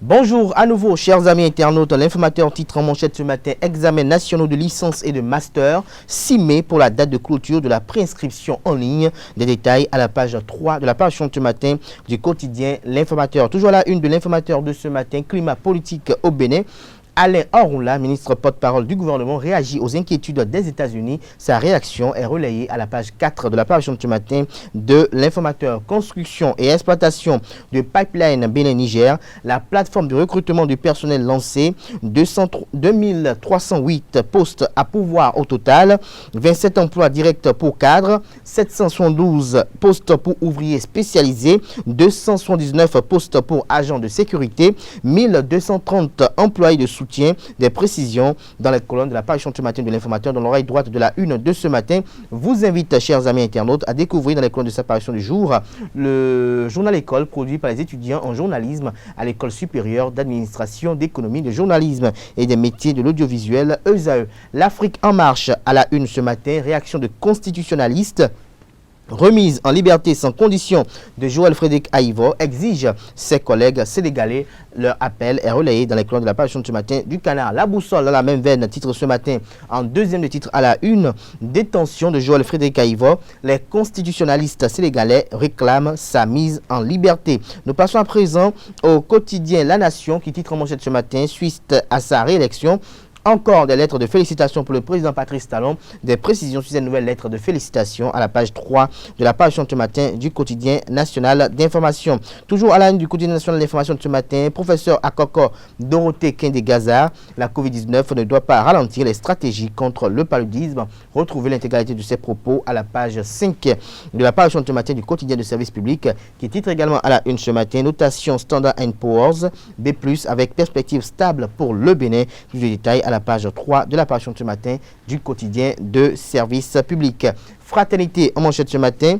Bonjour à nouveau, chers amis internautes. L'informateur titre en manchette ce matin: examens nationaux de licence et de master, 6 mai pour la date de clôture de la préinscription en ligne. Des détails à la page 3 de la page ce matin du quotidien L'Informateur. Toujours à la une de l'Informateur de ce matin: climat politique au Bénin. Alain Orunla, ministre porte-parole du gouvernement, réagit aux inquiétudes des États-Unis. Sa réaction est relayée à la page 4 de la page ce matin de l'Informateur. Construction et exploitation de pipeline Bénin-Niger. La plateforme de recrutement du personnel lancée. 2308 postes à pourvoir au total. 27 emplois directs pour cadres. 772 postes pour ouvriers spécialisés. 279 postes pour agents de sécurité. 1230 employés de soutien. Des précisions dans les colonnes de la page ce matin de l'Informateur, dans l'oreille droite de la une de ce matin. Vous invite, chers amis internautes, à découvrir dans les colonnes de sa parution du jour le journal École produit par les étudiants en journalisme à l'École supérieure d'administration, d'économie, de journalisme et des métiers de l'audiovisuel ESAE. L'Afrique en marche à la une ce matin. Réaction de constitutionnalistes. Remise en liberté sans condition de Joël Frédéric Aïvo exige ses collègues sénégalais. Leur appel est relayé dans les colonnes de la page ce matin du Canard. La boussole dans la même veine titre ce matin en deuxième de titre à la une: détention de Joël Frédéric Aïvo. Les constitutionnalistes sénégalais réclament sa mise en liberté. Nous passons à présent au quotidien La Nation qui titre en manchette ce matin: suite à sa réélection. Encore des lettres de félicitations pour le président Patrice Talon. Des précisions sur ces nouvelles lettres de félicitations à la page 3 de la page ce matin du quotidien national d'information. Toujours à la une du quotidien national d'information de ce matin: professeur Akoko Dorothée Kende-Gazard. La Covid-19 ne doit pas ralentir les stratégies contre le paludisme. Retrouvez l'intégralité de ses propos à la page 5 de la page ce matin du quotidien de service public qui titre également à la une ce matin: notation Standard & Poor's B+, avec perspective stable pour le Bénin. Plus de détails à la page 3 de la page ce matin du quotidien de service public. Fraternité en manchette ce matin: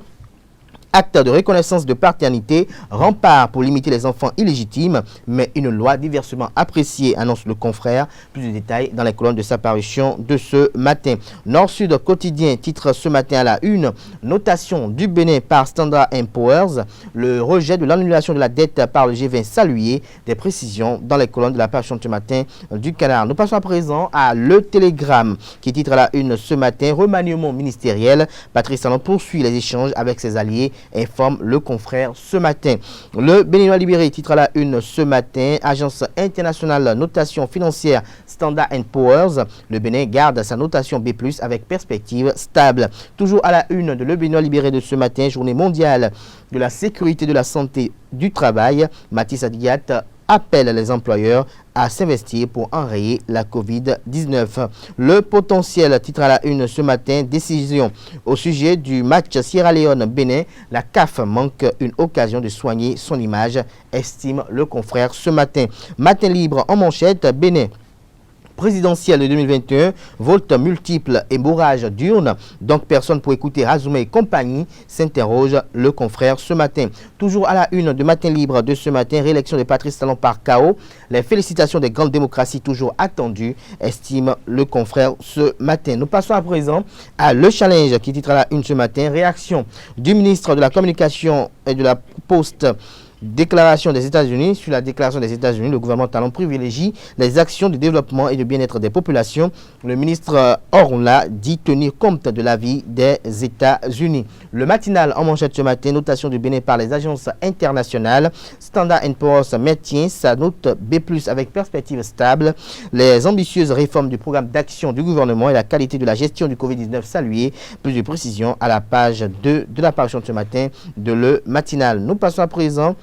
acte de reconnaissance de paternité, rempart pour limiter les enfants illégitimes, mais une loi diversement appréciée, annonce le confrère. Plus de détails dans les colonnes de sa parution de ce matin. Nord-Sud quotidien titre ce matin à la une: notation du Bénin par Standard & Poor's, le rejet de l'annulation de la dette par le G20 salué. Des précisions dans les colonnes de la page ce matin du Canard. Nous passons à présent à Le Télégramme qui titre à la une ce matin: remaniement ministériel. Patrice Talon poursuit les échanges avec ses alliés, informe le confrère ce matin. Le Béninois libéré titre à la une ce matin: agence internationale notation financière Standard & Poor's. Le Bénin garde sa notation B+, avec perspective stable. Toujours à la une de Le Béninois libéré de ce matin: journée mondiale de la sécurité de la santé du travail. Mathis Adigat appelle les employeurs à s'investir pour enrayer la Covid-19. Le potentiel titre à la une ce matin: décision au sujet du match Sierra Leone-Bénin. La CAF manque une occasion de soigner son image, estime le confrère ce matin. Matin libre en manchette: Bénin présidentielle de 2021, vote multiple et bourrage d'urnes, donc personne pour écouter Razoumé et compagnie, s'interroge le confrère ce matin. Toujours à la une de Matin libre de ce matin: réélection de Patrice Talon par chaos, les félicitations des grandes démocraties toujours attendues, estime le confrère ce matin. Nous passons à présent à Le Challenge qui titre à la une ce matin: réaction du ministre de la Communication et de la Poste. Déclaration des États-Unis. Sur la déclaration des États-Unis, le gouvernement Talon privilégie les actions de développement et de bien-être des populations. Le ministre Orunla dit tenir compte de l'avis des États-Unis. Le matinal en manchette ce matin: notation du Bénin par les agences internationales. Standard & Poor's maintient sa note B+, avec perspective stable. Les ambitieuses réformes du programme d'action du gouvernement et la qualité de la gestion du Covid-19 saluées. Plus de précisions à la page 2 de la parution de ce matin de Le Matinal. Nous passons à présent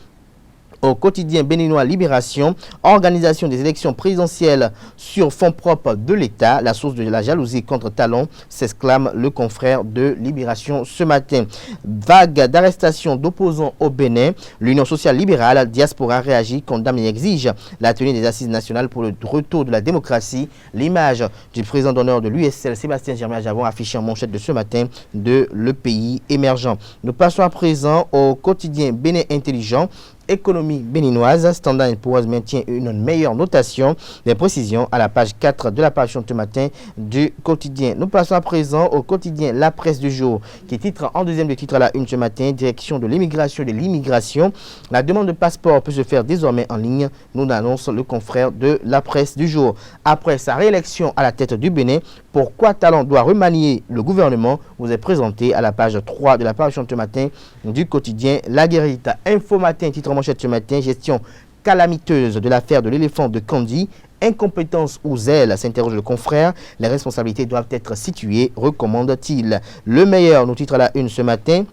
au quotidien béninois Libération: organisation des élections présidentielles sur fonds propres de l'État, la source de la jalousie contre Talon, s'exclame le confrère de Libération ce matin. Vague d'arrestations d'opposants au Bénin. L'Union sociale libérale Diaspora réagit, condamne et exige la tenue des assises nationales pour le retour de la démocratie. L'image du président d'honneur de l'USL Sébastien Germain-Javon affichée en manchette de ce matin de Le Pays émergent. Nous passons à présent au quotidien Bénin Intelligent: économie béninoise. Standard & Poor's maintient une meilleure notation. Des précisions à la page 4 de la parution ce matin du quotidien. Nous passons à présent au quotidien La Presse du jour qui titre en deuxième de titre à la une ce matin, direction de l'immigration et de l'immigration. La demande de passeport peut se faire désormais en ligne, nous annonce le confrère de La Presse du jour. Après sa réélection à la tête du Bénin, pourquoi Talon doit remanier le gouvernement vous est présenté à la page 3 de la parution ce matin du quotidien La Guérite. Info Matin, titre manchette ce matin, gestion calamiteuse de l'affaire de l'éléphant de Candy. Incompétence ou zèle, s'interroge le confrère. Les responsabilités doivent être situées, recommande-t-il. Le meilleur, nous titre à la une ce matin.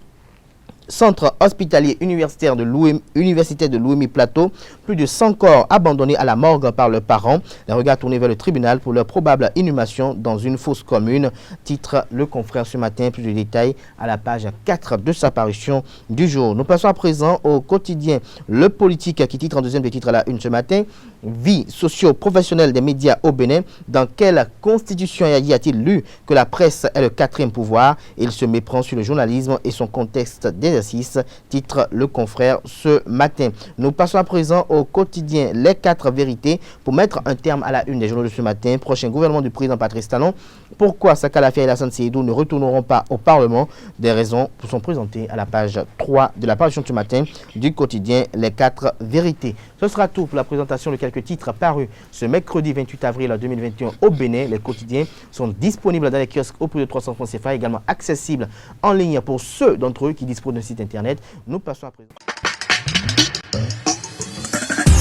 Centre hospitalier universitaire de Louémie Plateau, plus de 100 corps abandonnés à la morgue par leurs parents. Les regards tournés vers le tribunal pour leur probable inhumation dans une fosse commune. Titre le confrère ce matin, plus de détails à la page 4 de sa parution du jour. Nous passons à présent au quotidien Le Politique qui titre en deuxième des titres à la une ce matin. Vie socio-professionnelle des médias au Bénin. Dans quelle constitution y a-t-il lu que la presse est le quatrième pouvoir? Il se méprend sur le journalisme et son contexte d'exercice, titre le confrère ce matin. Nous passons à présent au quotidien Les 4 vérités pour mettre un terme à la une des journaux de ce matin. Prochain gouvernement du président Patrice Talon. Pourquoi Saka Lafia et Lassane Seydou ne retourneront pas au Parlement? Des raisons sont présentées à la page 3 de la parution ce matin du quotidien Les 4 vérités. Ce sera tout pour la présentation de quelques titres parus ce mercredi 28 avril 2021 au Bénin. Les quotidiens sont disponibles dans les kiosques au prix de 300 francs CFA, également accessibles en ligne pour ceux d'entre eux qui disposent d'un site internet. Nous passons à présent.